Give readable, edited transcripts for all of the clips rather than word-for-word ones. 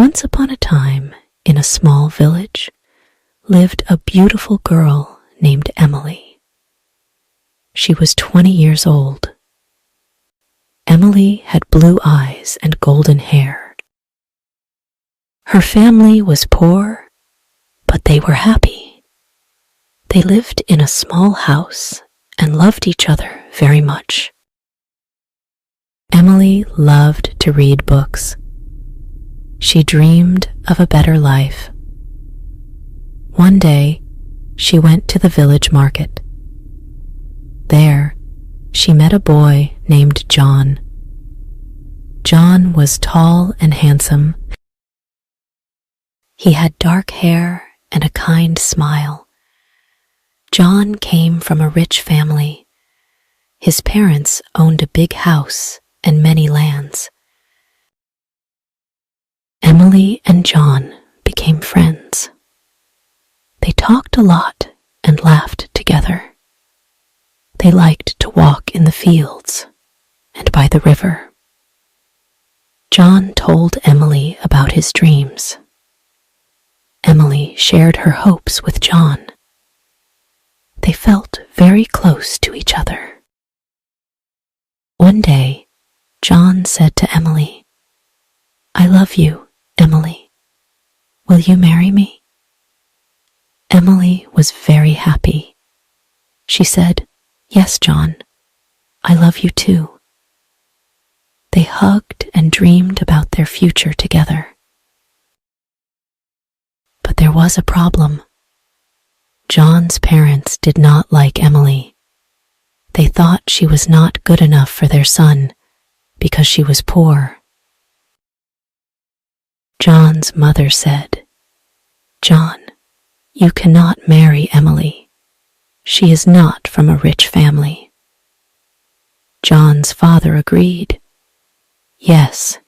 Once upon a time, in a small village, lived a beautiful girl named Emily. She was 20 years old. Emily had blue eyes and golden hair. Her family was poor, but they were happy. They lived in a small house and loved each other very much. Emily loved to read books. She dreamed of a better life. One day, she went to the village market. There, she met a boy named John. John was tall and handsome. He had dark hair and a kind smile. John came from a rich family. His parents owned a big house and many lands. Emily and John became friends. They talked a lot and laughed together. They liked to walk in the fields and by the river. John told Emily about his dreams. Emily shared her hopes with John. They felt very close to each other. One day, John said to Emily, "I love you, Emily. Will you marry me?" Emily was very happy. She said, "Yes, John, I love you too." They hugged and dreamed about their future together. But there was a problem. John's parents did not like Emily. They thought she was not good enough for their son because she was poor. John's mother said, "John, you cannot marry Emily. She is not from a rich family." John's father agreed. "Yes,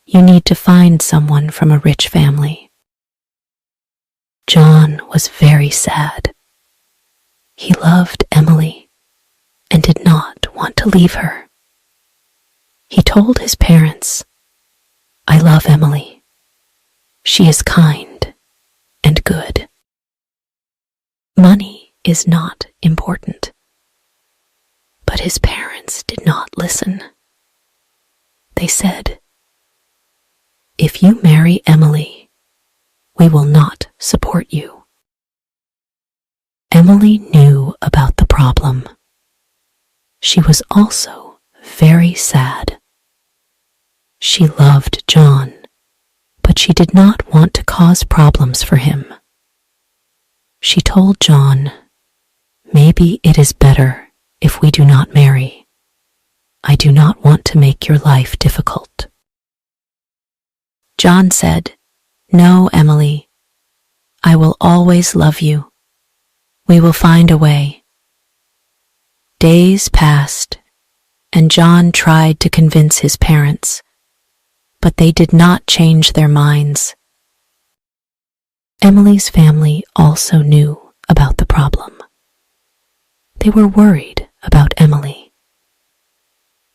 you need to find someone from a rich family." John was very sad. He loved Emily and did not want to leave her. He told his parents, "I love Emily. She is kind and good. Money is not important." But his parents did not listen. They said, "If you marry Emily, we will not support you." Emily knew about the problem. She was also very sad. She loved John, but she did not want to cause problems for him. She told John, "Maybe it is better if we do not marry. I do not want to make your life difficult." John said, "No, Emily. I will always love you. We will find a way." Days passed, and John tried to convince his parents, but they did not change their minds. Emily's family also knew about the problem. They were worried about Emily.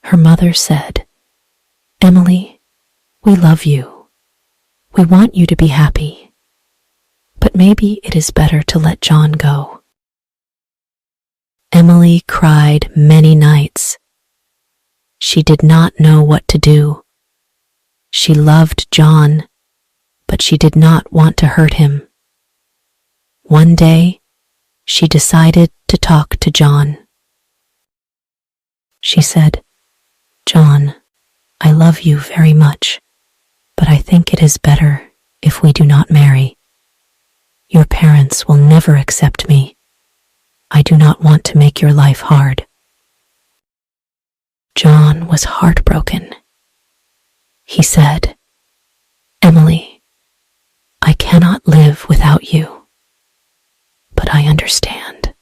Her mother said, "Emily, we love you. We want you to be happy, but maybe it is better to let John go." Emily cried many nights. She did not know what to do. She loved John, but she did not want to hurt him. One day, she decided to talk to John. She said, "John, I love you very much, but I think it is better if we do not marry. Your parents will never accept me. I do not want to make your life hard." John was heartbroken. He said, "Emily, I cannot live without you, but I understand.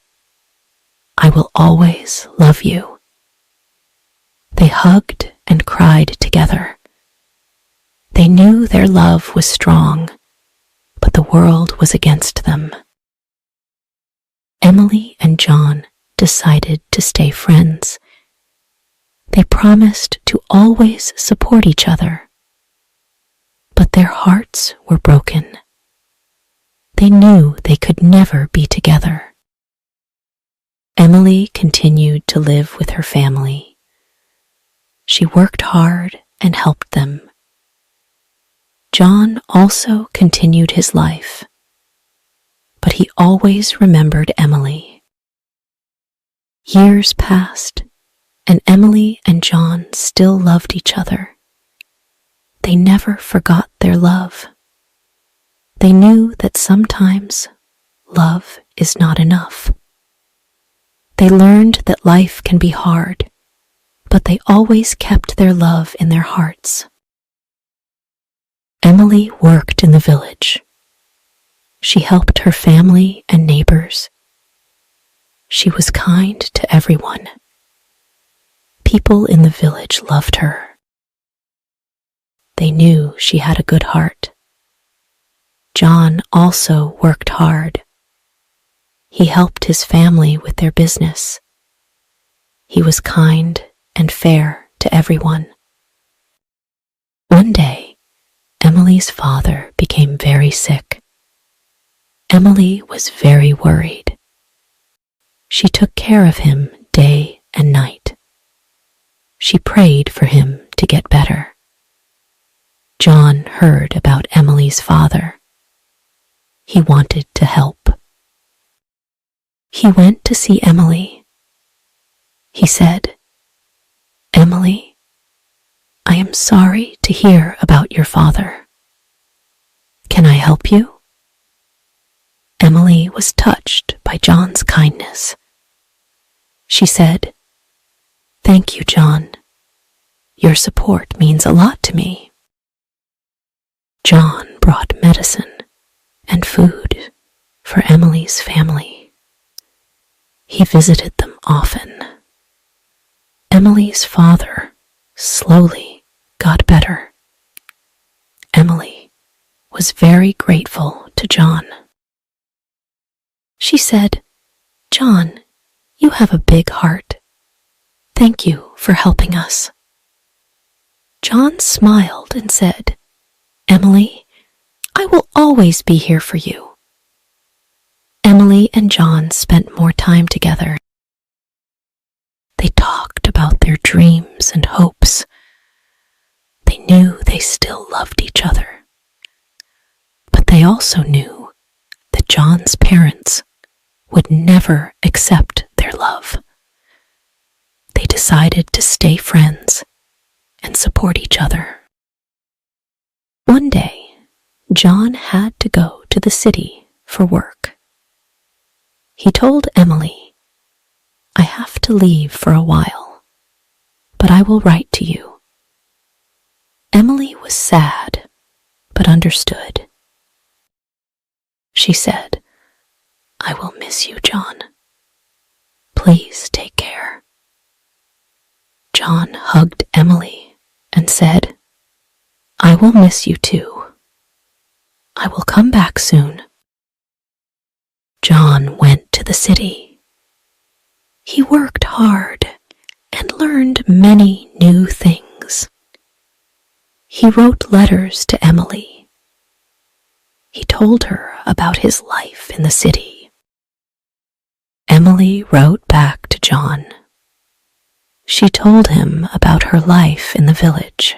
I will always love you." They hugged and cried together. They knew their love was strong, but the world was against them. Emily and John decided to stay friends. They promised to always support each other. But Their hearts were broken. They knew they could never be together. Emily continued to live with her family. She worked hard and helped them. John also continued his life, but he always remembered Emily. Years passed, and Emily and John still loved each other. They never forgot their love. They knew that sometimes love is not enough. They learned that life can be hard, but they always kept their love in their hearts. Emily worked in the village. She helped her family and neighbors. She was kind to everyone. People in the village loved her. They knew she had a good heart. John also worked hard. He helped his family with their business. He was kind and fair to everyone. One day, Emily's father became very sick. Emily was very worried. She took care of him day and night. She prayed for him to get better. John heard about Emily's father. He wanted to help. He went to see Emily. He said, "Emily, I am sorry to hear about your father. Can I help you?" Emily was touched by John's kindness. She said, "Thank you, John. Your support means a lot to me." John brought medicine and food for Emily's family. He visited them often. Emily's father slowly got better. Emily was very grateful to John. She said, "John, you have a big heart. Thank you for helping us." John smiled and said, "Emily, I will always be here for you." Emily and John spent more time together. They talked about their dreams and hopes. They knew they still loved each other. But they also knew that John's parents would never accept their love. They decided to stay friends and support each other. One day, John had to go to the city for work. He told Emily, "I have to leave for a while, but I will write to you." Emily was sad, but understood. She said, "I will miss you, John. Please take care." John hugged Emily and said, "I will miss you too. I will come back soon." John went to the city. He worked hard and learned many new things. He wrote letters to Emily. He told her about his life in the city. Emily wrote back to John. She told him about her life in the village.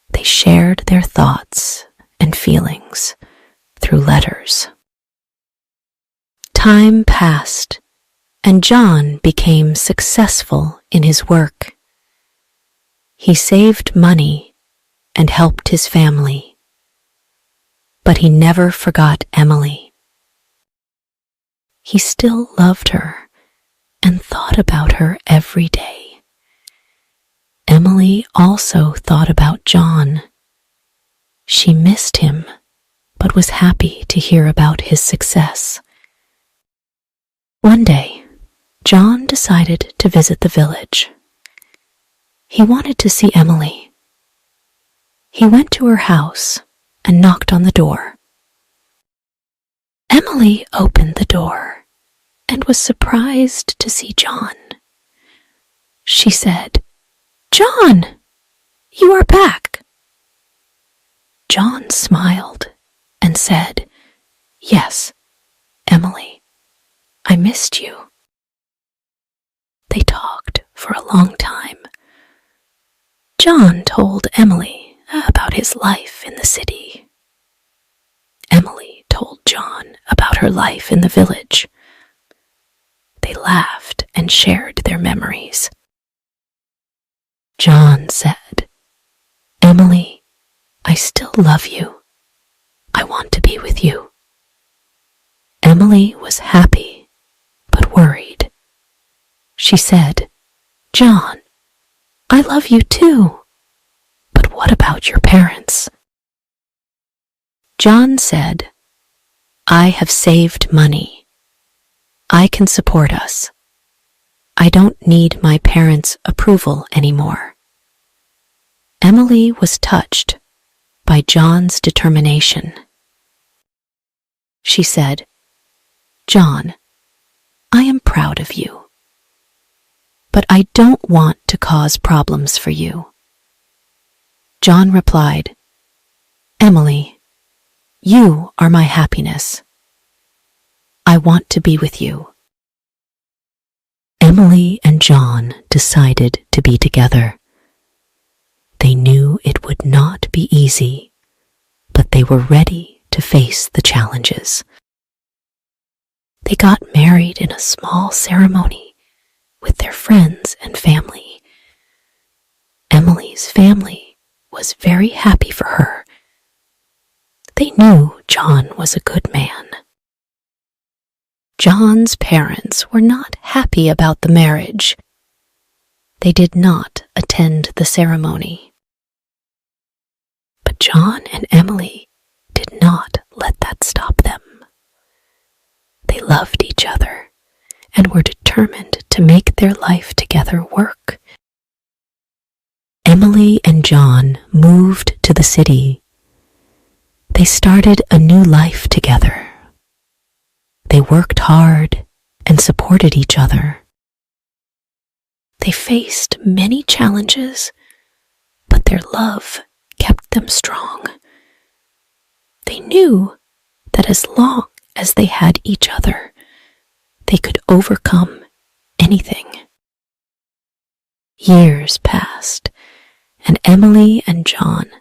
They shared their thoughts and feelings through letters. Time passed, and John became successful in his work. He saved money and helped his family. But he never forgot Emily. He still loved her and thought about her every day. Emily also thought about John. She missed him, but was happy to hear about his success. One day, John decided to visit the village. He wanted to see Emily. He went to her house and knocked on the door. Emily opened the door and was surprised to see John. She said, "John, you are back." John smiled and said, "Yes, Emily, I missed you." They talked for a long time. John told Emily about his life in the city. Emily told John about her life in the village. They laughed and shared their memories. John said, "Emily, I still love you. I want to be with you." Emily was happy, but worried. She said, "John, I love you too. But what about your parents?" John said, "I have saved money. I can support us. I don't need my parents' approval anymore." Emily was touched by John's determination. She said, "John, I am proud of you, but I don't want to cause problems for you." John replied, "Emily, you are my happiness. I want to be with you." Emily and John decided to be together. They knew it would not be easy, but they were ready to face the challenges. They got married in a small ceremony with their friends and family. Emily's family was very happy for her. They knew John was a good man. John's parents were not happy about the marriage. They did not attend the ceremony. But John and Emily did not let that stop them. They loved each other and were determined to make their life together work. Emily and John moved to the city. They started a new life together. They worked hard and supported each other. They faced many challenges, but their love kept them strong. They knew that as long as they had each other, they could overcome anything. Years passed, and Emily and John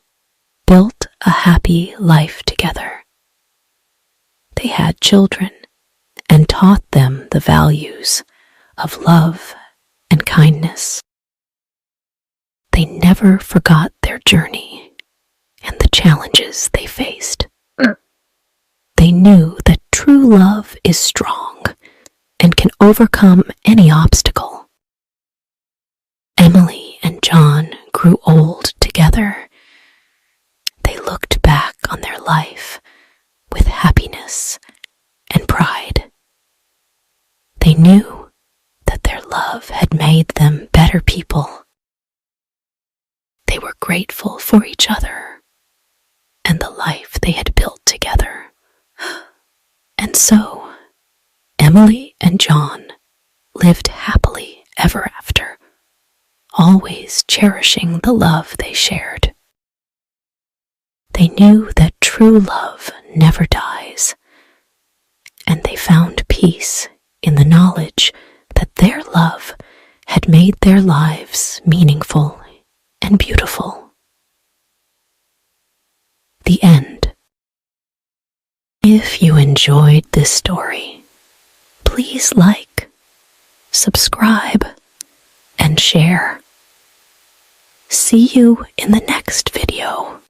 built a happy life together. They had children and taught them the values of love and kindness. They never forgot their journey and the challenges they faced. They knew that true love is strong and can overcome any obstacle. Emily and John grew old together. They looked back on their life with happiness and pride. They knew that their love had made them better people. They were grateful for each other and the life they had built together. And so, Emily and John lived happily ever after, always cherishing the love they shared. They knew that true love never dies, and they found peace in the knowledge that their love had made their lives meaningful and beautiful. The end. If you enjoyed this story, please like, subscribe, and share. See you in the next video.